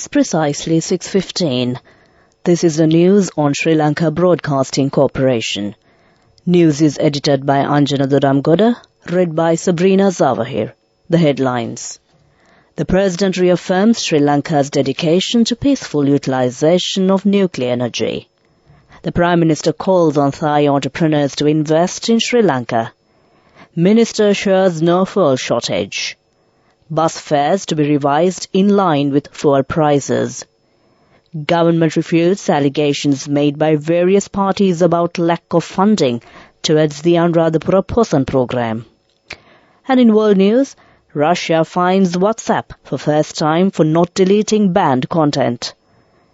It's precisely 6:15. This is the news on Sri Lanka Broadcasting Corporation. News is edited by Anjana Duramgoda, read by Sabrina Zawahir. The headlines. The President reaffirms Sri Lanka's dedication to peaceful utilization of nuclear energy. The Prime Minister calls on Thai entrepreneurs to invest in Sri Lanka. Minister assures no fuel shortage. Bus fares to be revised in line with fuel prices. Government refutes allegations made by various parties about lack of funding towards the Anuradhapura Posan program. And in world news, Russia fines WhatsApp for first time for not deleting banned content.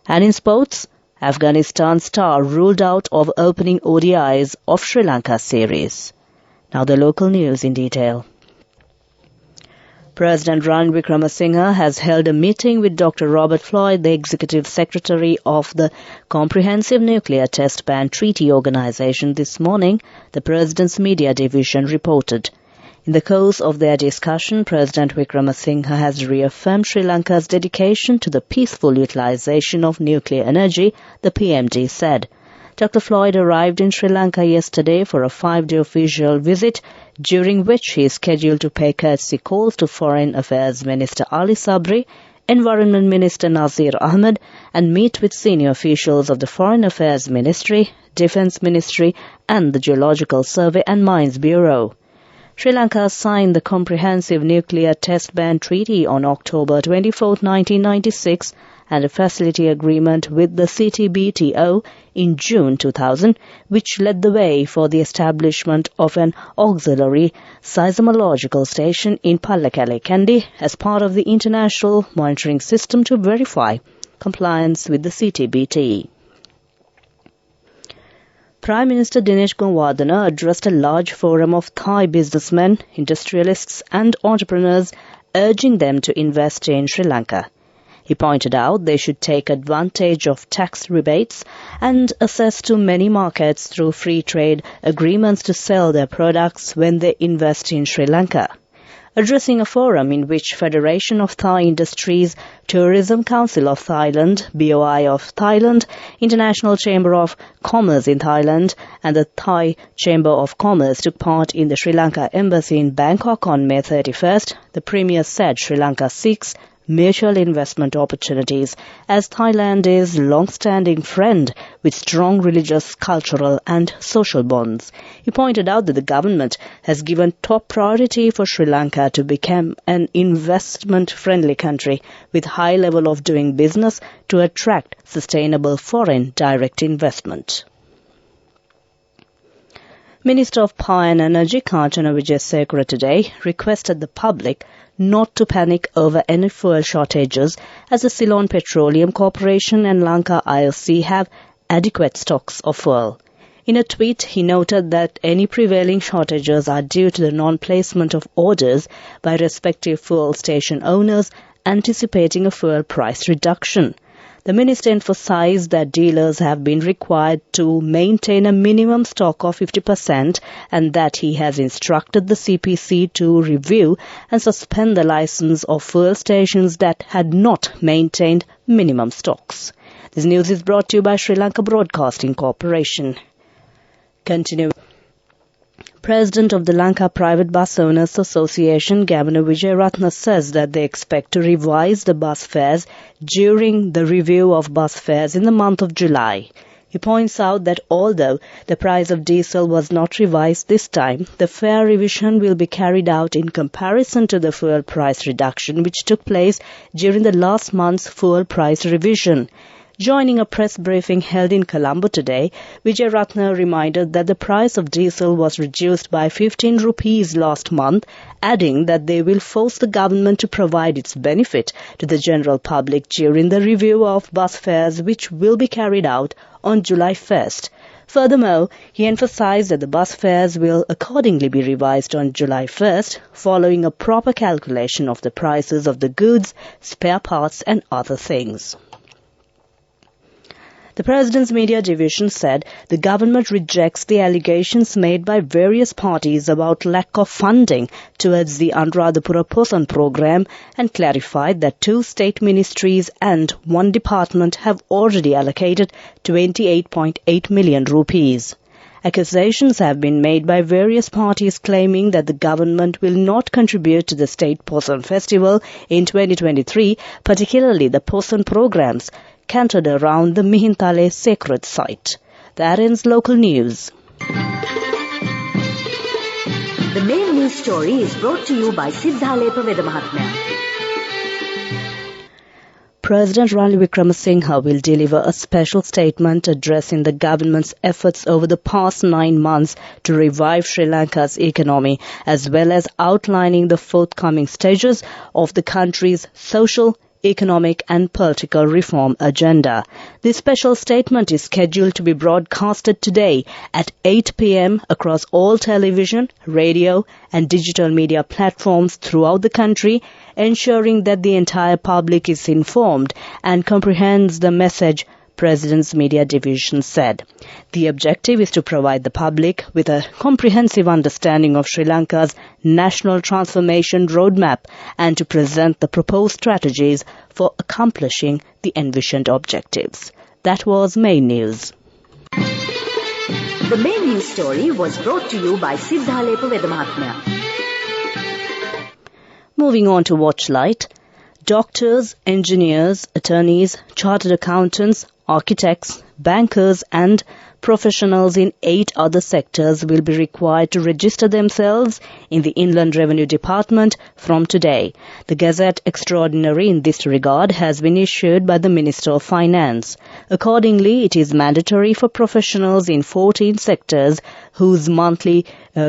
And in sports, Afghanistan star ruled out of opening ODIs of Sri Lanka series. Now the local news in detail. President Ranil Wickremesinghe has held a meeting with Dr. Robert Floyd, the Executive Secretary of the Comprehensive Nuclear Test Ban Treaty Organization this morning, the President's Media Division reported. In the course of their discussion, President Wickremesinghe has reaffirmed Sri Lanka's dedication to the peaceful utilization of nuclear energy, the PMD said. Dr. Floyd arrived in Sri Lanka yesterday for a 5-day official visit, during which he is scheduled to pay courtesy calls to Foreign Affairs Minister Ali Sabri, Environment Minister Nazir Ahmed, and meet with senior officials of the Foreign Affairs Ministry, Defence Ministry, and the Geological Survey and Mines Bureau. Sri Lanka signed the Comprehensive Nuclear Test Ban Treaty on October 24, 1996, and a facility agreement with the CTBTO in June 2000, which led the way for the establishment of an auxiliary seismological station in Pallekele, Kandy, as part of the international monitoring system to verify compliance with the CTBT. Prime Minister Dinesh Gunawardena addressed a large forum of Thai businessmen, industrialists and entrepreneurs, urging them to invest in Sri Lanka. He pointed out they should take advantage of tax rebates and access to many markets through free trade agreements to sell their products when they invest in Sri Lanka. Addressing a forum in which Federation of Thai Industries, Tourism Council of Thailand, BOI of Thailand, International Chamber of Commerce in Thailand, and the Thai Chamber of Commerce took part in the Sri Lanka Embassy in Bangkok on May 31st, the Premier said Sri Lanka seeks mutual investment opportunities as Thailand is a long-standing friend with strong religious, cultural and social bonds. He pointed out that the government has given top priority for Sri Lanka to become an investment-friendly country with high level of doing business to attract sustainable foreign direct investment. Minister of Power and Energy Kanchana Wijesekara today requested the public not to panic over any fuel shortages as the Ceylon Petroleum Corporation and Lanka IOC have adequate stocks of fuel. In a tweet, he noted that any prevailing shortages are due to the non-placement of orders by respective fuel station owners anticipating a fuel price reduction. The minister emphasized that dealers have been required to maintain a minimum stock of 50% and that he has instructed the CPC to review and suspend the license of fuel stations that had not maintained minimum stocks. This news is brought to you by Sri Lanka Broadcasting Corporation. Continue. President of the Lanka Private Bus Owners Association, Governor Wijeratne, says that they expect to revise the bus fares during the review of bus fares in the month of July. He points out that although the price of diesel was not revised this time, the fare revision will be carried out in comparison to the fuel price reduction which took place during the last month's fuel price revision. Joining a press briefing held in Colombo today, Wijeratne reminded that the price of diesel was reduced by 15 rupees last month, adding that they will force the government to provide its benefit to the general public during the review of bus fares which will be carried out on July 1st. Furthermore, he emphasized that the bus fares will accordingly be revised on July 1st, following a proper calculation of the prices of the goods, spare parts and other things. The President's Media Division said the government rejects the allegations made by various parties about lack of funding towards the Anuradhapura Posan program and clarified that 2 state ministries and 1 department have already allocated 28.8 million rupees. Accusations have been made by various parties claiming that the government will not contribute to the state Posan festival in 2023, particularly the Posan programs centered around the Mihintale sacred site. That ends local news. The main news story is brought to you by Siddhalepa Vedamahatmya. President Ranil Wickremesinghe will deliver a special statement addressing the government's efforts over the past 9 months to revive Sri Lanka's economy, as well as outlining the forthcoming stages of the country's social, economic and political reform agenda. This special statement is scheduled to be broadcasted today at 8 p.m. across all television, radio and digital media platforms throughout the country, ensuring that the entire public is informed and comprehends the message, President's Media Division said. The objective is to provide the public with a comprehensive understanding of Sri Lanka's national transformation roadmap and to present the proposed strategies for accomplishing the envisioned objectives. That was main news. The main news story was brought to you by Siddhalepa Vedamahatmya. Moving on to Watchlight. Doctors, engineers, attorneys, chartered accountants, architects, bankers and professionals in 8 other sectors will be required to register themselves in the Inland Revenue Department from today. The Gazette Extraordinary in this regard has been issued by the Minister of Finance. Accordingly, it is mandatory for professionals in 14 sectors whose monthly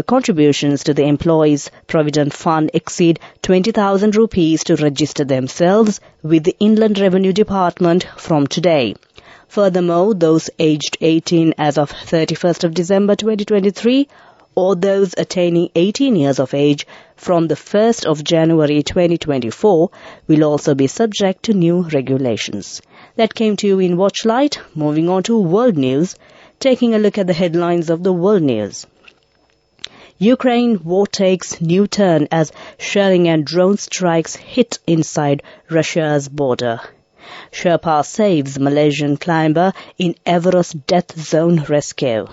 contributions to the Employees' Provident Fund exceed 20,000 rupees to register themselves with the Inland Revenue Department from today. Furthermore, those aged 18 as of 31st of December 2023 or those attaining 18 years of age from the 1st of January 2024 will also be subject to new regulations. That came to you in Watchlight. Moving on to World News, taking a look at the headlines of the World News. Ukraine war takes new turn as shelling and drone strikes hit inside Russia's border. Sherpa saves Malaysian climber in Everest death zone rescue.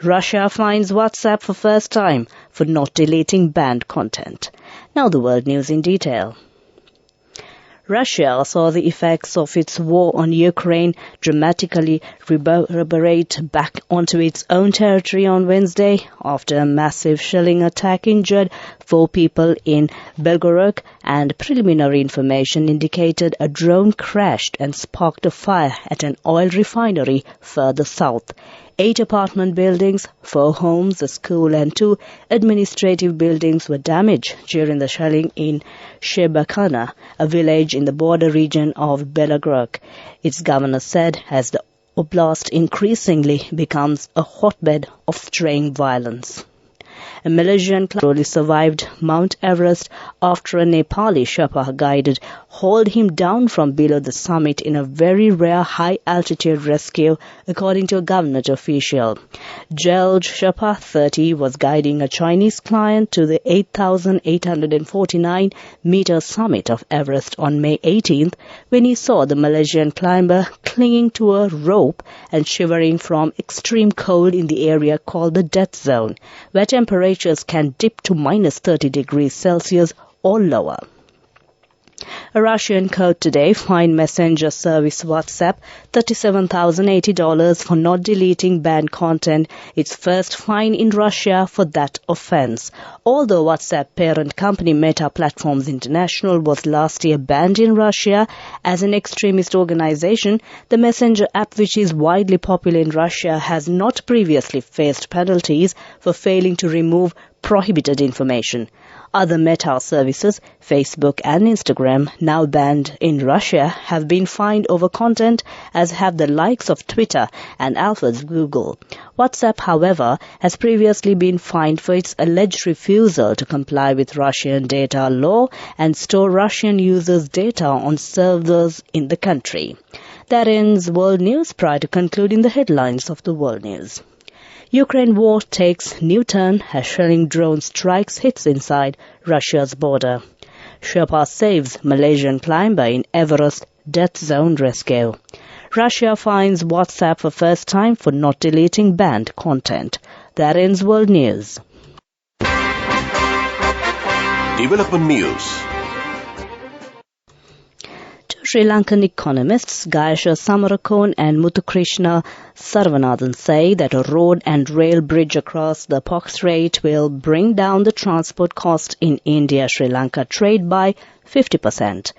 Russia fines WhatsApp for first time for not deleting banned content. Now the world news in detail. Russia saw the effects of its war on Ukraine dramatically reverberate back onto its own territory on Wednesday after a massive shelling attack injured 4 people in Belgorod, and preliminary information indicated a drone crashed and sparked a fire at an oil refinery further south. 8 apartment buildings, 4 homes, a school and 2 administrative buildings were damaged during the shelling in Shebakana, a village in the border region of Belgorod. Its governor said as the oblast increasingly becomes a hotbed of straying violence. A Malaysian climber survived Mount Everest after a Nepali Sherpa guided hauled him down from below the summit in a very rare high-altitude rescue, according to a government official. George Sherpa, 30, was guiding a Chinese client to the 8,849-meter summit of Everest on May 18th when he saw the Malaysian climber clinging to a rope and shivering from extreme cold in the area called the death zone, where temperatures can dip to minus 30 degrees Celsius or lower. A Russian court today fined messenger service WhatsApp $37,080 for not deleting banned content, its first fine in Russia for that offense. Although WhatsApp parent company Meta Platforms International was last year banned in Russia as an extremist organization, the messenger app, which is widely popular in Russia, has not previously faced penalties for failing to remove prohibited information. Other Meta services, Facebook and Instagram, now banned in Russia, have been fined over content, as have the likes of Twitter and Alphabet's Google. WhatsApp, however, has previously been fined for its alleged refusal to comply with Russian data law and store Russian users' data on servers in the country. That ends World News. Prior to concluding the headlines of the World News. Ukraine war takes new turn as shelling drone strikes hits inside Russia's border. Sherpa saves Malaysian climber in Everest death zone rescue. Russia fines WhatsApp for first time for not deleting banned content. That ends World News. Development News. Sri Lankan economists Gayasha Samarakon and Muthukrishna Sarvanathan say that a road and rail bridge across the Pox Strait will bring down the transport cost in India-Sri Lanka trade by 50%.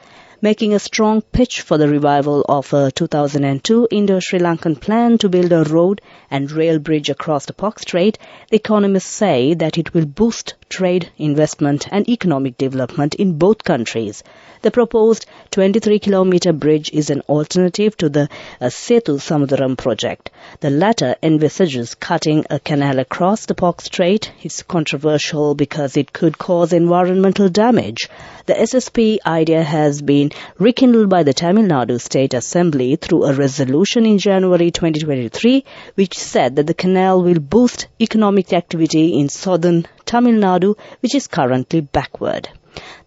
Making a strong pitch for the revival of a 2002 Indo-Sri Lankan plan to build a road and rail bridge across the Pox Strait, the economists say that it will boost trade, investment and economic development in both countries. The proposed 23-kilometer bridge is an alternative to the Setu Samudaram project. The latter envisages cutting a canal across the Pox Strait. It's controversial because it could cause environmental damage. The SSP idea has been rekindled by the Tamil Nadu State Assembly through a resolution in January 2023, which said that the canal will boost economic activity in southern Tamil Nadu, which is currently backward.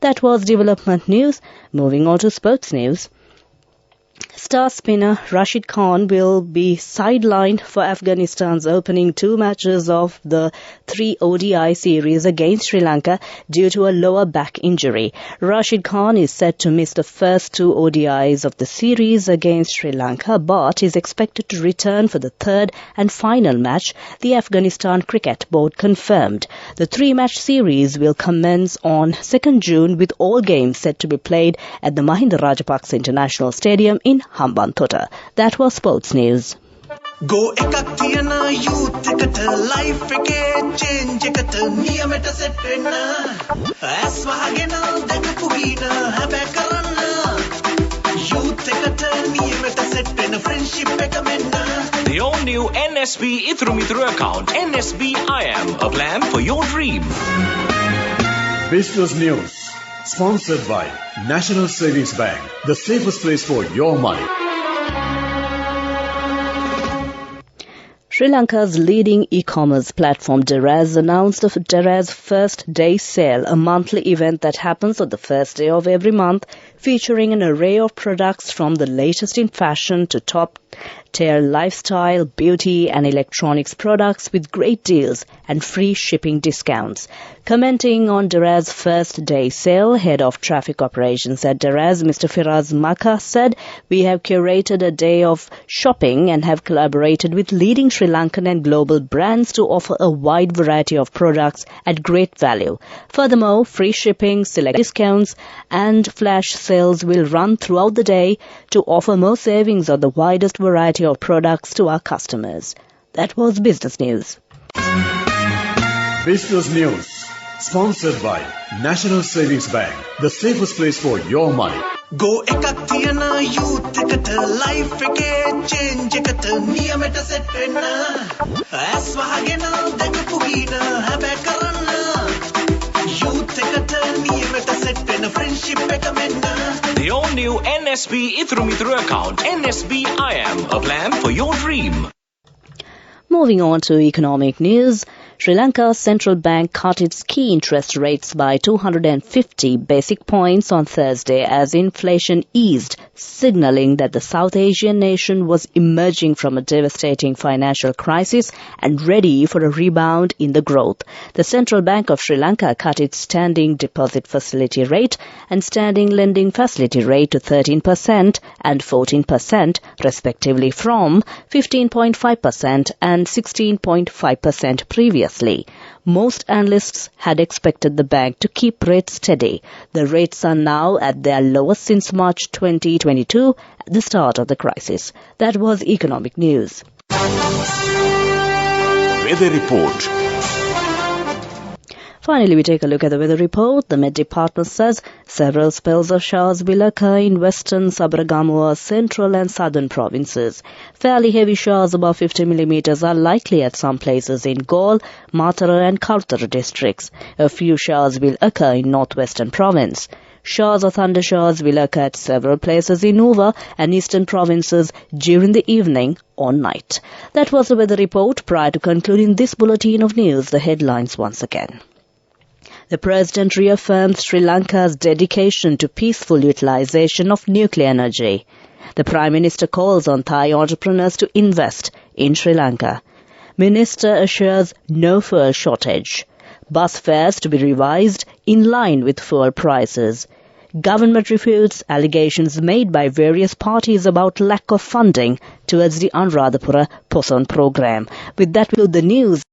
That was development news. Moving on to sports news. Star spinner Rashid Khan will be sidelined for Afghanistan's opening two matches of the 3 ODI series against Sri Lanka due to a lower back injury. Rashid Khan is set to miss the first 2 ODIs of the series against Sri Lanka, but is expected to return for the third and final match, the Afghanistan Cricket Board confirmed. The 3-match series will commence on 2nd June with all games set to be played at the Mahinda Rajapaksa International Stadium in Hambantota. That was sports news. Go ekak tiyana youth ekata life ekේ change ekata niyamata set wenna as wahagena dakapu hina habe karanna youth ekata niyamata set wenna friendship ekaka menna. The all new NSB Ithru Mithru account, NSB IM, a plan for your dream. Business News. Sponsored by National Savings Bank, the safest place for your money. Sri Lanka's leading e-commerce platform Deraz announced the Deraz First Day Sale, a monthly event that happens on the first day of every month, featuring an array of products from the latest in fashion to top-tier lifestyle, beauty and electronics products with great deals and free shipping discounts. Commenting on Deraz First Day Sale, Head of Traffic Operations at Deraz, Mr. Firaz Makka, said, "We have curated a day of shopping and have collaborated with leading Sri Lankan and global brands to offer a wide variety of products at great value. Furthermore, free shipping, select discounts and flash sales will run throughout the day to offer more savings on the widest variety of products to our customers." That was Business News. Business News. Sponsored by National Savings Bank, the safest place for your money. Go ekak tiyana youth ekata life ekේ change ekata niyamata set wenna as wahagena dakapu hina habe karanna youth ekata niyamata set wenna friendship ekaka menna. The all new NSB Ithru Mithru account, NSB IM, a plan for your dream. Moving on to economic news, Sri Lanka's central bank cut its key interest rates by 250 basic points on Thursday as inflation eased, signaling that the South Asian nation was emerging from a devastating financial crisis and ready for a rebound in the growth. The Central Bank of Sri Lanka cut its standing deposit facility rate and standing lending facility rate to 13% and 14%, respectively, from 15.5% and 16.5% previously. Most analysts had expected the bank to keep rates steady. The rates are now at their lowest since March 2022, at the start of the crisis. That was economic news. Weather Report. Finally, we take a look at the weather report. The Met Department says several spells of showers will occur in western Sabaragamuwa, central and southern provinces. Fairly heavy showers above 50 millimeters are likely at some places in Galle, Matara and Kautara districts. A few showers will occur in northwestern province. Showers or thundershowers will occur at several places in Nuva and eastern provinces during the evening or night. That was the weather report. Prior to concluding this bulletin of news, the headlines once again. The President reaffirmed Sri Lanka's dedication to peaceful utilization of nuclear energy. The Prime Minister calls on Thai entrepreneurs to invest in Sri Lanka. Minister assures no fuel shortage. Bus fares to be revised in line with fuel prices. Government refutes allegations made by various parties about lack of funding towards the Anuradhapura Poson program. With that, will the news.